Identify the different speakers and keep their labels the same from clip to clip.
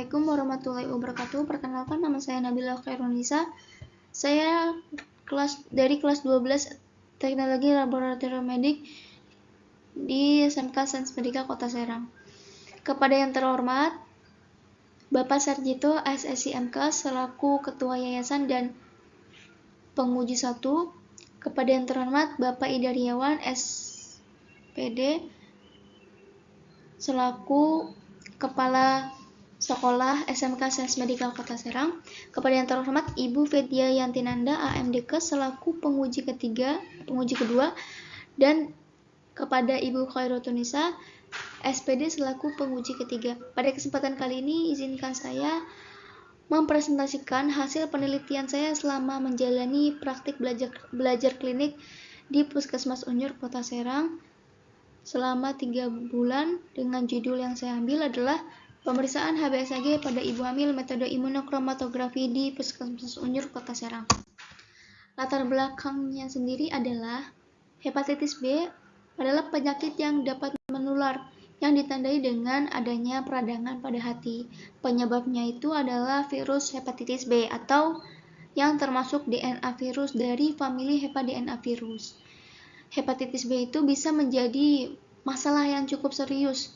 Speaker 1: Assalamualaikum warahmatullahi wabarakatuh. Perkenalkan, nama saya Nabila Khairunisa. Saya dari kelas 12 Teknologi Laboratorium Medik di SMK Sains Medika Kota Serang. Kepada yang terhormat Bapak Sarjito SSIMK selaku Ketua Yayasan dan Penguji 1. Kepada yang terhormat Bapak Idariawan SPD selaku Kepala Sekolah SMK Sains Medika Kota Serang. Kepada yang terhormat Ibu Fedia Yantinanda AMDK selaku penguji kedua, dan kepada Ibu Khairutunisa SPD selaku penguji ketiga. Pada kesempatan kali ini izinkan saya mempresentasikan hasil penelitian saya selama menjalani praktik belajar klinik di Puskesmas Unjur Kota Serang selama 3 bulan, dengan judul yang saya ambil adalah pemeriksaan HbSAg pada ibu hamil metode imunokromatografi di Puskesmas Unjur Kota Serang. Latar belakangnya sendiri adalah hepatitis B adalah penyakit yang dapat menular yang ditandai dengan adanya peradangan pada hati. Penyebabnya itu adalah virus hepatitis B atau yang termasuk DNA virus dari famili HepDNA virus. Hepatitis B itu bisa menjadi masalah yang cukup serius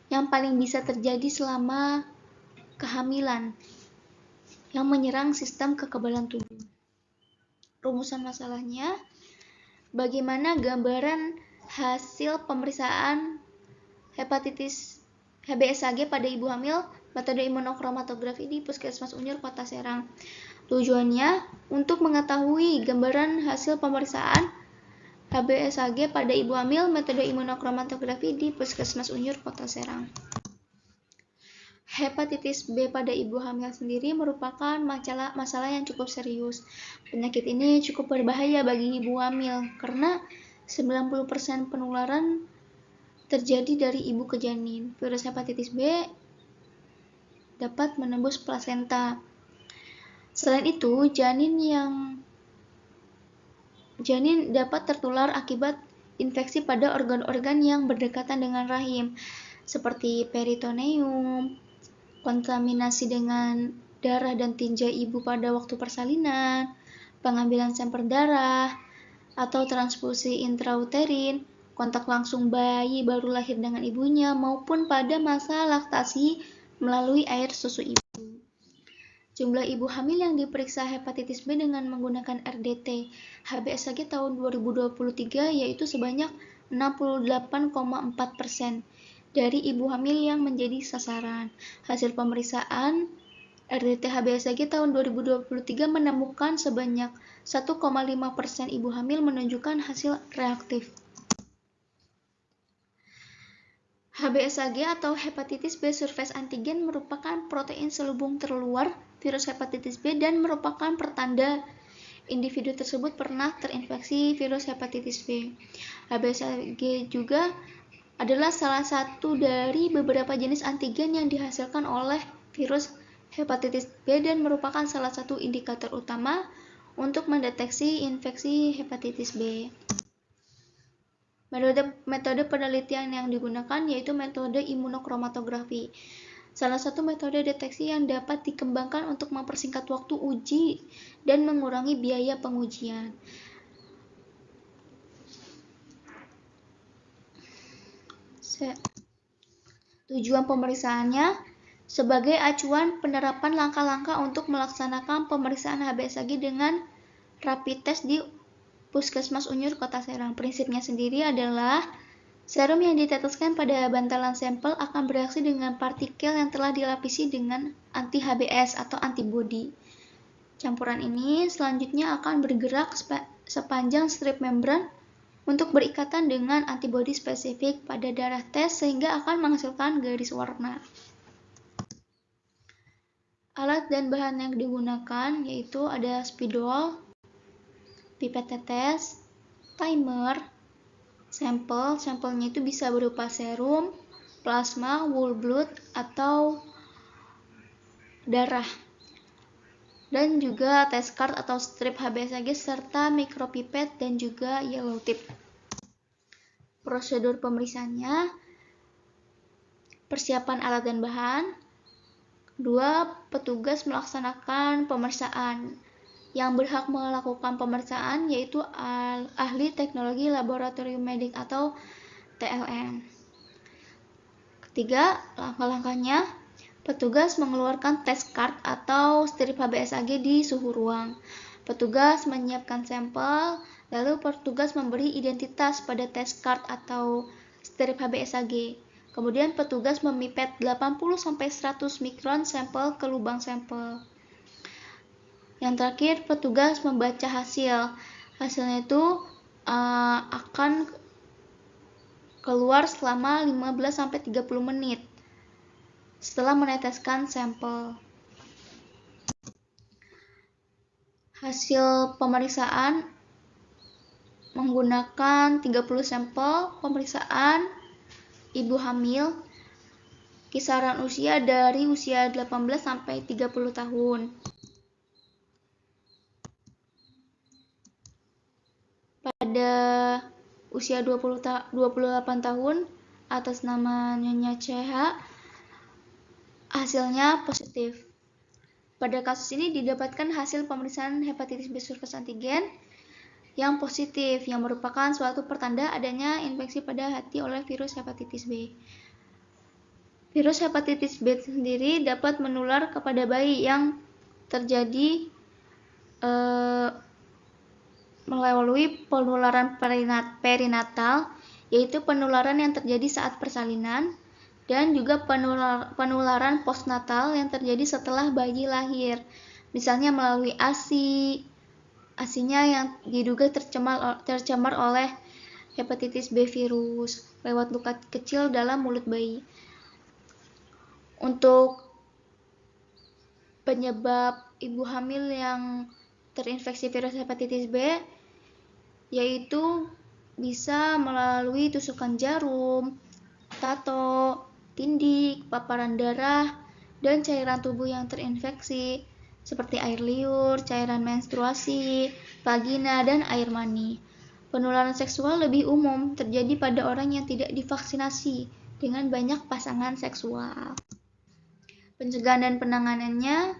Speaker 1: yang paling bisa terjadi selama kehamilan yang menyerang sistem kekebalan tubuh. Rumusan masalahnya, bagaimana gambaran hasil pemeriksaan hepatitis HbSAg pada ibu hamil metode imunokromatografi di Puskesmas Unjur Kota Serang. Tujuannya untuk mengetahui gambaran hasil pemeriksaan HbSAg pada ibu hamil metode imunokromatografi di Puskesmas Unjur Kota Serang. Hepatitis B pada ibu hamil sendiri merupakan masalah yang cukup serius. Penyakit ini cukup berbahaya bagi ibu hamil karena 90% penularan terjadi dari ibu ke janin. Virus hepatitis B dapat menembus plasenta. Selain itu, janin dapat tertular akibat infeksi pada organ-organ yang berdekatan dengan rahim, seperti peritoneum, kontaminasi dengan darah dan tinja ibu pada waktu persalinan, pengambilan sampel darah, atau transfusi intrauterin, kontak langsung bayi baru lahir dengan ibunya, maupun pada masa laktasi melalui air susu ibu. Jumlah ibu hamil yang diperiksa hepatitis B dengan menggunakan RDT HbSAg tahun 2023 yaitu sebanyak 68,4% dari ibu hamil yang menjadi sasaran. Hasil pemeriksaan RDT HbSAg tahun 2023 menemukan sebanyak 1,5% ibu hamil menunjukkan hasil reaktif. HbSAg atau hepatitis B surface antigen merupakan protein selubung terluar virus hepatitis B dan merupakan pertanda individu tersebut pernah terinfeksi virus hepatitis B. HbSAg juga adalah salah satu dari beberapa jenis antigen yang dihasilkan oleh virus hepatitis B dan merupakan salah satu indikator utama untuk mendeteksi infeksi hepatitis B. Metode penelitian yang digunakan yaitu metode imunokromatografi. Salah satu metode deteksi yang dapat dikembangkan untuk mempersingkat waktu uji dan mengurangi biaya pengujian. Tujuan pemeriksaannya sebagai acuan penerapan langkah-langkah untuk melaksanakan pemeriksaan HbSAg dengan rapid test di Puskesmas Unjur Kota Serang. Prinsipnya sendiri adalah serum yang diteteskan pada bantalan sampel akan bereaksi dengan partikel yang telah dilapisi dengan anti-HBs atau antibodi. Campuran ini selanjutnya akan bergerak sepanjang strip membran untuk berikatan dengan antibodi spesifik pada darah tes sehingga akan menghasilkan garis warna. Alat dan bahan yang digunakan yaitu ada spidol, pipet tetes, timer, sampelnya itu bisa berupa serum, plasma, whole blood, atau darah, dan juga test card atau strip HbSAg serta mikropipet dan juga yellow tip. Prosedur pemeriksaannya, persiapan alat dan bahan, 2. Petugas melaksanakan pemeriksaan. Yang berhak melakukan pemeriksaan yaitu ahli teknologi laboratorium medik atau TLM. Ketiga, langkah-langkahnya, petugas mengeluarkan test card atau strip HBsAg di suhu ruang. Petugas menyiapkan sampel, lalu petugas memberi identitas pada test card atau strip HBsAg. Kemudian petugas memipet 80-100 mikron sampel ke lubang sampel. Yang terakhir, petugas membaca hasil. Hasilnya itu akan keluar selama 15-30 menit setelah meneteskan sampel. Hasil pemeriksaan menggunakan 30 sampel pemeriksaan ibu hamil kisaran usia dari usia 18-30 tahun. Pada usia 28 tahun atas nama Nyonya CH, hasilnya positif. Pada kasus ini didapatkan hasil pemeriksaan hepatitis B surface antigen yang positif, yang merupakan suatu pertanda adanya infeksi pada hati oleh virus hepatitis B. Virus hepatitis B sendiri dapat menular kepada bayi yang terjadi melalui penularan perinatal, yaitu penularan yang terjadi saat persalinan, dan juga penularan postnatal yang terjadi setelah bayi lahir, misalnya melalui ASI-nya yang diduga tercemar oleh hepatitis B virus lewat luka kecil dalam mulut bayi. Untuk penyebab ibu hamil yang terinfeksi virus hepatitis B yaitu bisa melalui tusukan jarum, tato, tindik, paparan darah, dan cairan tubuh yang terinfeksi seperti air liur, cairan menstruasi, vagina, dan air mani. Penularan seksual lebih umum terjadi pada orang yang tidak divaksinasi dengan banyak pasangan seksual. Pencegahan dan penanganannya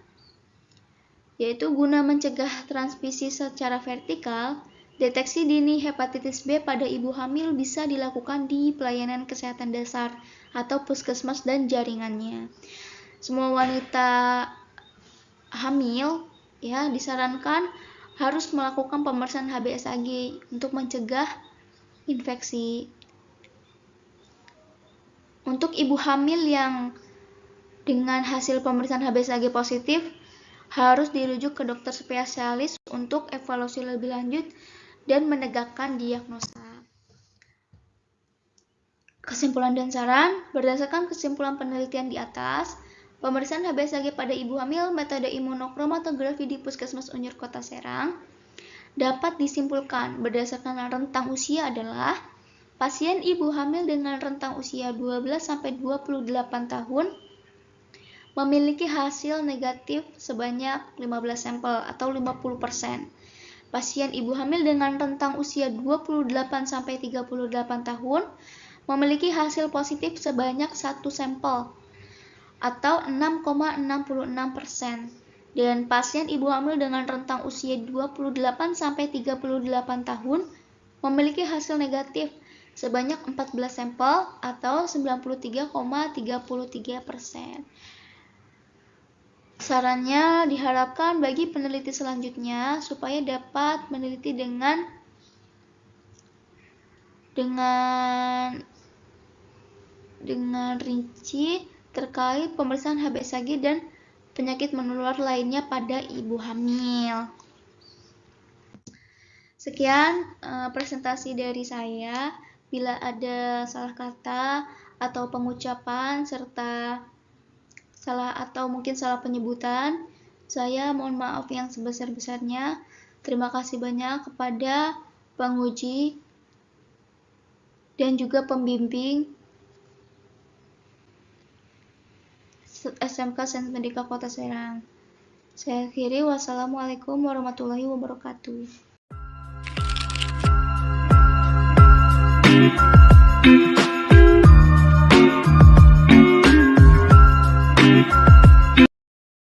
Speaker 1: yaitu guna mencegah transmisi secara vertikal. Deteksi dini hepatitis B pada ibu hamil bisa dilakukan di pelayanan kesehatan dasar atau puskesmas dan jaringannya. Semua wanita hamil disarankan harus melakukan pemeriksaan HBsAg untuk mencegah infeksi. Untuk ibu hamil yang dengan hasil pemeriksaan HBsAg positif harus dirujuk ke dokter spesialis untuk evaluasi lebih lanjut dan menegakkan diagnosa. Kesimpulan dan saran, berdasarkan kesimpulan penelitian di atas, pemeriksaan HBsAg pada ibu hamil metode imunokromatografi di Puskesmas Unyur Kota Serang dapat disimpulkan berdasarkan rentang usia adalah pasien ibu hamil dengan rentang usia 12-28 tahun memiliki hasil negatif sebanyak 15 sampel atau 50%. Pasien ibu hamil dengan rentang usia 28-38 tahun memiliki hasil positif sebanyak 1 sampel atau 6,66%. Dan pasien ibu hamil dengan rentang usia 28-38 tahun memiliki hasil negatif sebanyak 14 sampel atau 93,33%. Sarannya diharapkan bagi peneliti selanjutnya supaya dapat meneliti dengan rinci terkait pemeriksaan HBsAg dan penyakit menular lainnya pada ibu hamil. Sekian presentasi dari saya. Bila ada salah kata atau pengucapan serta salah atau mungkin salah penyebutan, saya mohon maaf yang sebesar-besarnya. Terima kasih banyak kepada penguji dan juga pembimbing SMK Sains Medika Kota Serang. Saya akhiri, wassalamualaikum warahmatullahi wabarakatuh.